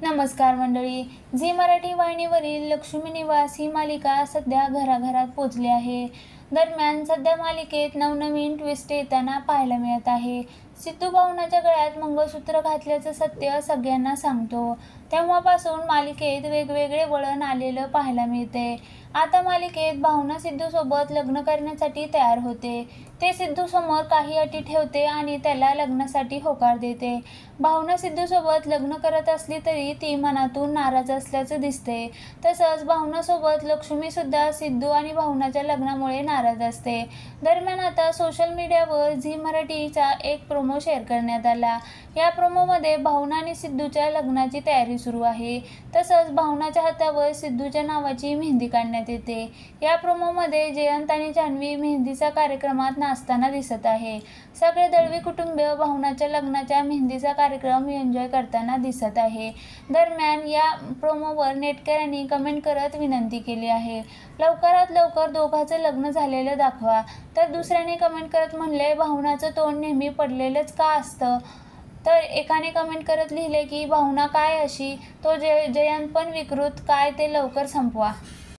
नमस्कार मंडळी. झी मराठी वाहिनीवरील लक्ष्मी निवास ही मालिका सध्या घराघरात पोचली आहे. दरम्यान सध्या मालिकेत नवनवीन ट्विस्ट येताना पाहायला मिळत आहे. सिद्धू भावनाच्या गळ्यात मंगळसूत्र घातल्याचं सत्य सगळ्यांना सांगतो. तेव्हापासून मालिकेत वेगवेगळे वळण आलेलं पाहायला मिळते. आता मालिकेत भावना सिद्धूसोबत लग्न करण्यासाठी तयार होते. ते सिद्धूसमोर काही अटी ठेवते आणि त्याला लग्नासाठी होकार देते. भावना सिद्धूसोबत लग्न करत असली तरी ती मनातून नाराज असल्याचं दिसते. तसंच भावनासोबत लक्ष्मीसुद्धा सिद्धू आणि भावनाच्या लग्नामुळे नाराज असते. दरम्यान आता सोशल मीडियावर झी मराठीचा एक प्रोमो शेअर करण्यात आला. या प्रोमोमध्ये भावना आणि सिद्धूच्या लग्नाची तयारी सुरू आहे. तसंच भावनाच्या हातावर सिद्धूच्या नावाची मेहंदी काढण्यात येते. या प्रोमोमध्ये जयंत आणि जान्हवी मेहंदीच्या कार्यक्रमात नाचताना दिसत आहे. सगळे दळवी कुटुंबीय भावनाच्या लग्नाच्या मेहंदीचा कार्यक्रम एन्जॉय करताना दिसत आहे. दरम्यान या प्रोमोवर नेटकऱ्यांनी कमेंट करत विनंती केली आहे, लवकरात लवकर दोघांचं लग्न झालेलं दाखवा. तर दुसऱ्याने कमेंट करत म्हणले, भावनाचं तोंड नेहमी पडलेलंच का असतं? तर एकाने कमेंट करत लिहिले की भावना काय अशी, तो जयंत पण विकृत काय, ते लवकर संपवा.